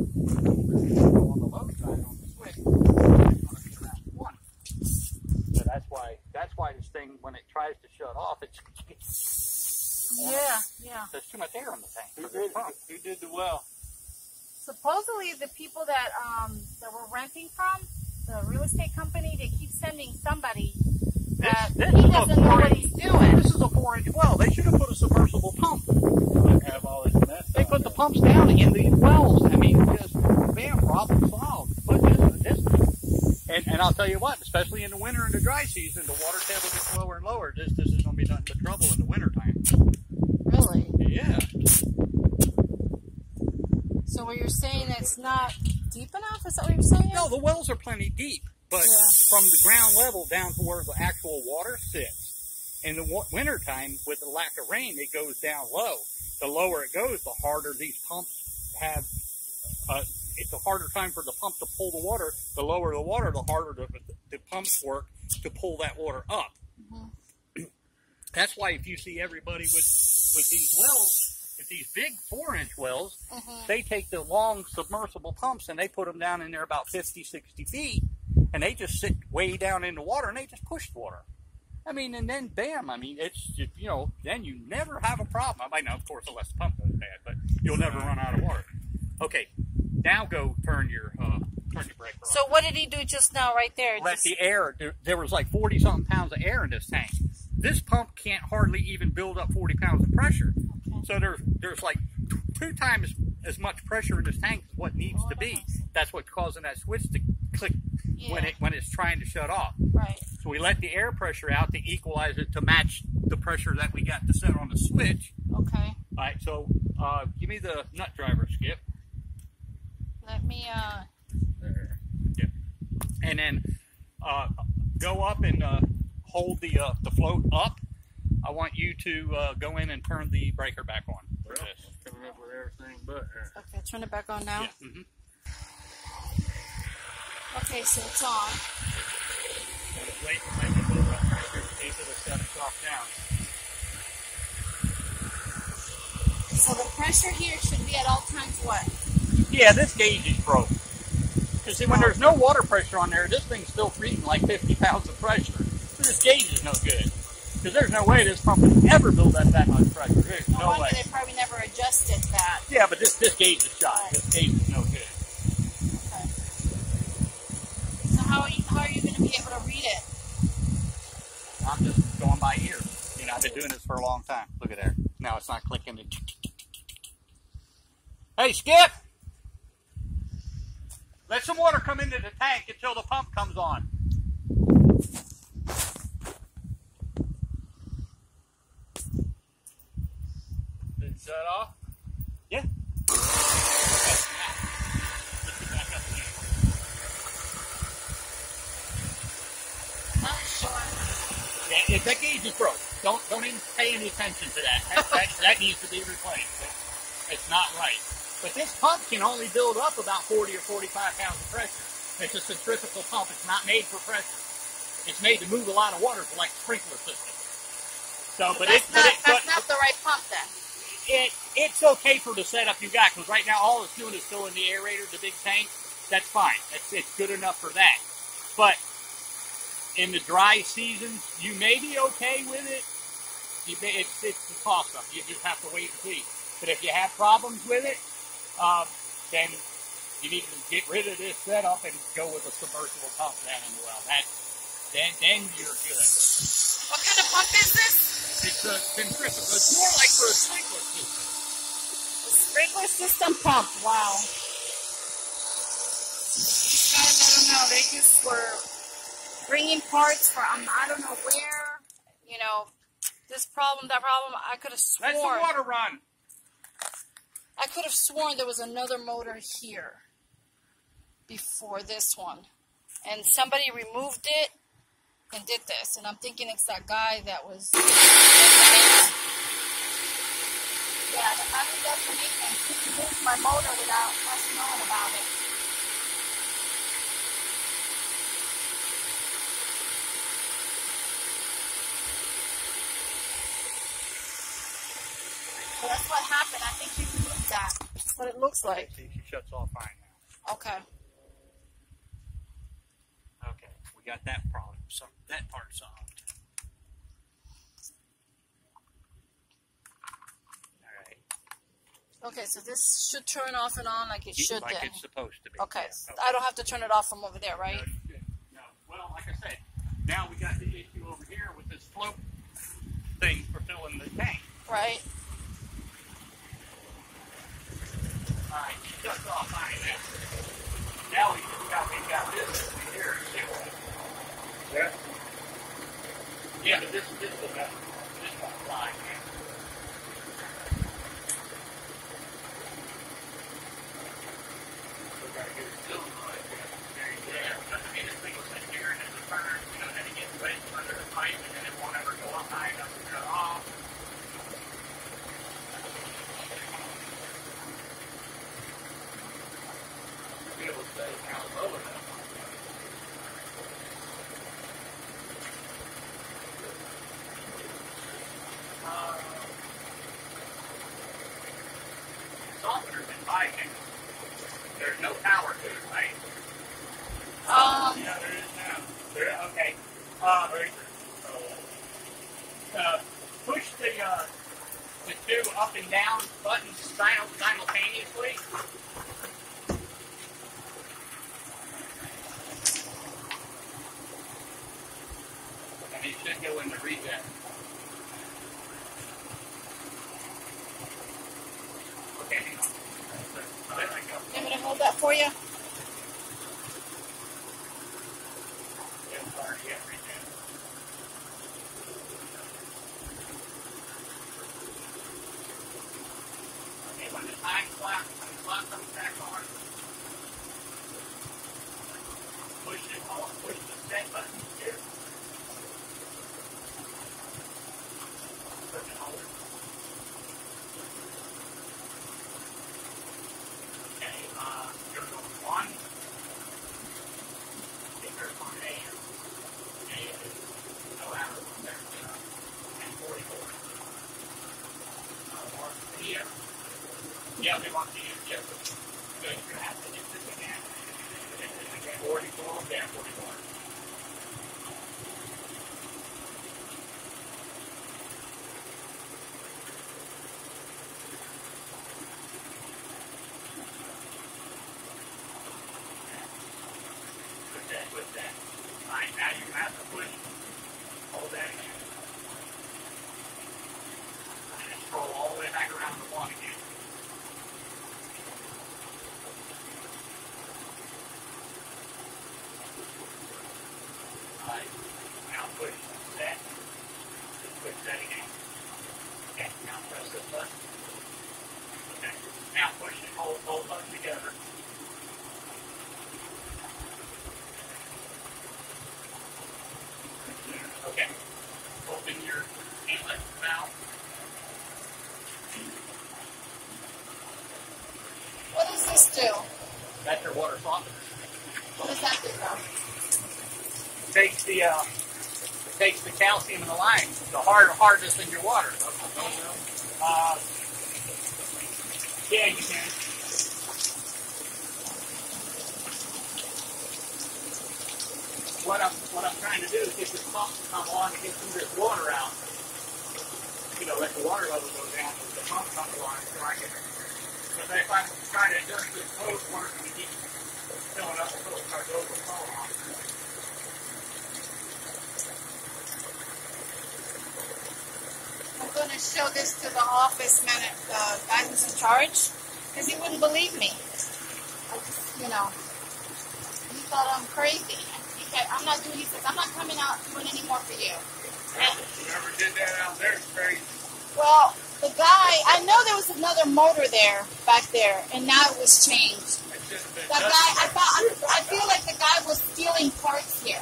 On the low side on the switch, it's going to be around 1. So that's why this thing, when it tries to shut off, it's yeah. There's too much air in the tank. Who did the well? Supposedly the people that we're renting from, the real estate company, they keep sending somebody that he doesn't know what he's doing. This is a 4-inch well. They should have put a submersible pump. Have all this mess. They put the pumps down in the wells. I mean, just bam, problem solved. Put this. And I'll tell you what, especially in the winter and the dry season, the water table gets lower and lower. This is going to be nothing but trouble in the winter time. Really? Yeah. So what you're saying, it's not deep enough? Is that what you're saying? No, the wells are plenty deep, but from the ground level down to where the actual water sits. In the winter time, with the lack of rain, it goes down low. The lower it goes, the harder these pumps have. It's a harder time for the pump to pull the water. The lower the water, the harder the pumps work to pull that water up. Mm-hmm. That's why if you see everybody with these wells, with these big 4-inch wells, they take the long submersible pumps and they put them down in there about 50, 60 feet, and they just sit way down in the water and they just push the water. I mean, and then bam, I mean, it's just, you know, then you never have a problem. I mean, of course, unless the pump goes bad, but you'll never run out of water. Okay, now go turn your breaker off. So what did he do just now right there? Let the air, there was like 40-something pounds of air in this tank. This pump can't hardly even build up 40 pounds of pressure. Okay. So there's like 2 times as much pressure in this tank as what needs to be. That's what's causing that switch to click when it's trying to shut off. Right. So we let the air pressure out to equalize it to match the pressure that we got to set on the switch. Okay. All right, so give me the nut driver, Skip. Let me, There. Yeah. And then go up and hold the float up. I want you to go in and turn the breaker back on for this. Coming up with everything but her. Okay, turn it back on now. Yeah. Mm-hmm. Okay, so it's on. Wait a minute, a little pressure in case it'll shut itself down. So the pressure here should be at all times what? Yeah, this gauge is broke. Because see, when there's no water pressure on there, this thing's still freezing like 50 pounds of pressure. So this gauge is no good. Because there's no way this pump would ever build up that much pressure. There's no way. They probably never adjusted that. Yeah, but this gauge is shot. Right. This gauge is no good. Okay. So how are you going to be able to read it? I'm just going by ear. You know, I've been doing this for a long time. Look at there. Now it's not clicking. Hey, Skip! Let some water come into the tank until the pump comes on. Did it shut off? Yeah. Yeah, that gauge is broke. Don't even pay any attention to that. That needs to be replaced. It's not right. But this pump can only build up about 40 or 45 pounds of pressure. It's a centrifugal pump. It's not made for pressure. It's made to move a lot of water for like a sprinkler system. So, that's not the right pump then. It's okay for the setup you got, because right now all it's doing is filling the aerator, the big tank. That's fine. It's good enough for that. But in the dry seasons, you may be okay with it. It's the cost of it. You just have to wait and see. But if you have problems with it, then you need to get rid of this setup and go with a submersible pump down in the well. Then you're good. What kind of pump is this? It's a centrifugal. It's more like for a sprinkler system. A sprinkler system pump. Wow. These guys, I don't know. They just were bringing parts from I don't know where. You know, this problem, that problem. I could have sworn. Let the water run. I could have sworn there was another motor here before this one. And somebody removed it and did this. And I'm thinking it's that guy that was... Yeah, the guy who does the maintenance. He removed my motor without us knowing about it. So that's what happened. I think he removed that. what it looks like. See, she shuts off fine now. Okay. Okay, we got that problem. So that part solved. All right. Okay, so this should turn off and on like it should like then. it's supposed to be. Okay. Yeah, I don't have to turn it off from over there, No, right? you shouldn't. No. Well, like I said, now we got the issue over here with this float thing for filling the tank. Right. All right, shuts off fine now. Now we got this over here. Yeah. Yeah, but this will not. This won't fly. We gotta get it still right there. I mean, this thing will sit here and then the burner, then it gets wet under the pipe and then it won't ever go up high enough to cut off. Be able to stay kind of low enough. Softener's in biking. There's no power to it, right? Yeah, there is now. Okay. Push the two up and down buttons simultaneously. And it should go into reset. Okay, hang on. There we go. You want me to hold that for you? Yeah, sorry, yeah, reset. Okay, when the time clock comes back on, push the set button here. Push and hold it. Okay, you're going one. There's one AM. No hours on there. And 44. More PM. Yeah, we want to use it. Good. You're going to have to use this again. 44. Yeah, 44. With that. Alright, now you're going to have to push. Hold that again. And scroll all the way back around the one again. Alright, now push that. Push that again. Okay, now press this button. Okay, now push and hold both buttons together. Okay, open your inlet valve. What does this do? That's your water softener. What does that do? Takes the calcium in the lime, the hardness in your water. Yeah, you can. What I'm trying to do is get this pump to come on to get some of this water out. Let the water level go down as the pump comes on so I can. But if I'm trying to adjust this hose work and keep filling up until it starts overflowing. I'm going to show this to the office man, the guy who's in charge, because he wouldn't believe me. He thought I'm crazy. He said, I'm not coming out doing any more for you. Whoever did that out there is crazy. Well, the guy, I know there was another motor there, back there, and now it was changed. The guy, I feel like the guy was stealing parts here.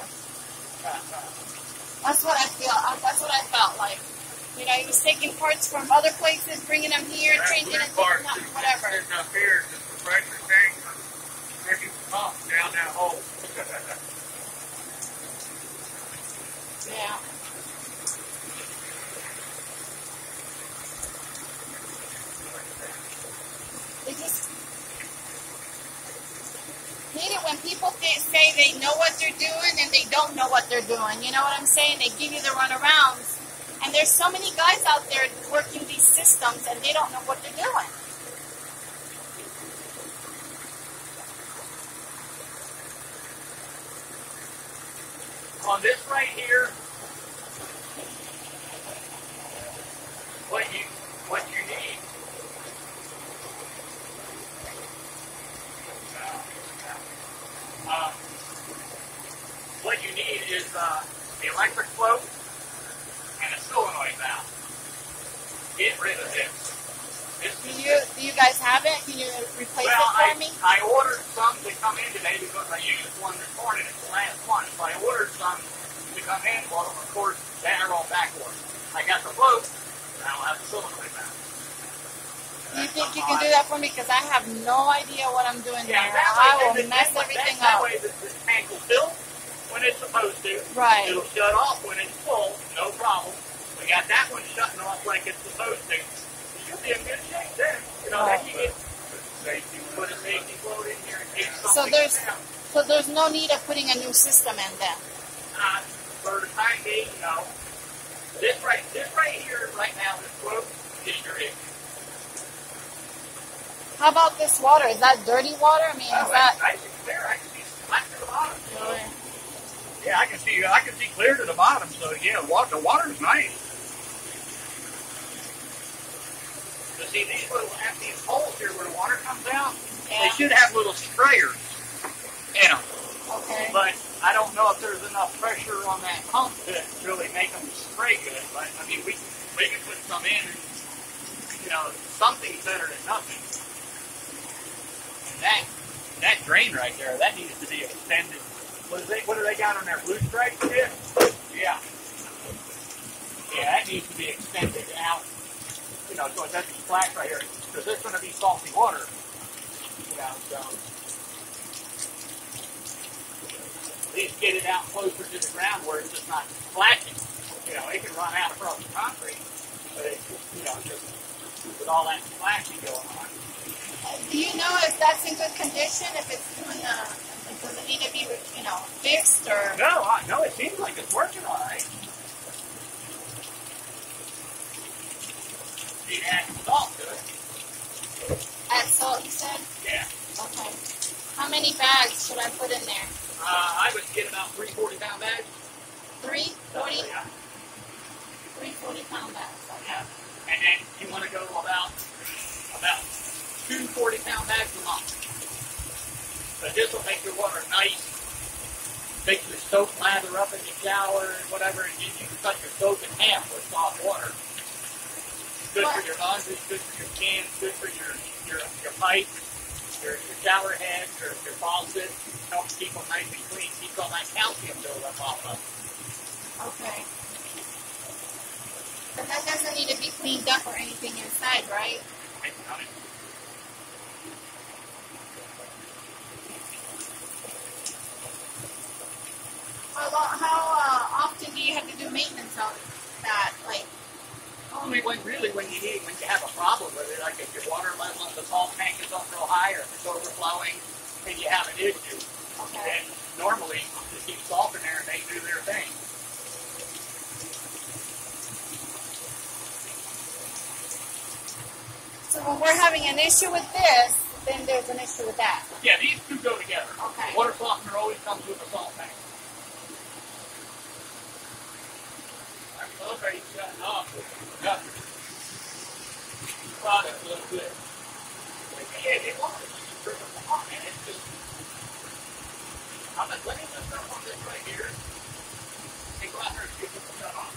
That's what I feel. That's what I felt like. He was taking parts from other places, bringing them here, changing it, whatever. Sitting up here is just the pressure tank, freaking pump down that hole. Yeah. It just say they know what they're doing and they don't know what they're doing. You know what I'm saying? They give you the runarounds. And there's so many guys out there working these systems and they don't know what they're doing. On this right here, what you need is the electric float and a solenoid valve. Get rid of this. Do you guys have it? Can you replace it for me? I ordered some to come in today because I used one this morning. It's the last one. So I ordered some to come in. Well, of course, they're all back ordered. I got the float, and I'll have the solenoid valve. Do you think you can do that for me? Because I have no idea what I'm doing Yeah, there. I will mess everything that up. way the tank will fill when it's supposed to. Right. It'll shut off when it's full, no problem. We got that one shutting off like it's supposed to. You'll be in good shape then. You know, then you get put a safety float in here and get something down. So there's no need of putting a new system in then. For the time being, no. This right here, right now, this float is your issue. How about this water? Is that dirty water? I mean, is that... I can see clear. I can see flat to the bottom. So. Really? Yeah, I can see clear to the bottom. So yeah, the water's nice. But see these holes here where the water comes out, they should have little sprayers in them. Okay. But I don't know if there's enough pressure on that pump to really make them spray good. But I mean, we can put some in. And, you know, something's better than nothing. That drain right there, that needs to be extended. What do they got on their blue stripe there? Yeah. Yeah, that needs to be extended out. You know, so it doesn't splash right here. Because there's going to be salty water. You know, so at least get it out closer to the ground where it's just not splashing. You know, it can run out across the concrete. But it's, you know, just with all that splashing going on. Do you know if that's in good condition? If it's doing does it need to be, you know, fixed or? No, it seems like it's working all right. You add salt to it. Add salt, you said? Yeah. Okay. How many bags should I put in there? I would get about 3 40-pound bags. 3 40? Yeah. 3 40-pound bags. Okay. Yeah. And then you want to go about 2 40-pound bags a month. But this will make your water nice. Make your soap lather up in the shower and whatever, and you can cut your soap in half with soft water. Good for your laundry, good for your cans, good for your pipes, your shower heads, your faucet. Helps keep them nice and clean. Keeps all that calcium buildup off of them. Okay. But that doesn't need to be cleaned up or anything inside, right? I got it. How often do you have to do maintenance on that? Like, Only when you have a problem with it, like if your water level in the salt tank is up real high or if it's overflowing and you have an issue, then normally just keep salt in there and they do their thing. so when we're having an issue with this, then there's an issue with that. Yeah, these two go together. Okay. Water softener always comes with a salt tank. Okay, shutting off. Nothing. Product looks good. Yeah, they want it. Come on, man. It's just. Let me just start on this right here. Hey, go out there and get some stuff off.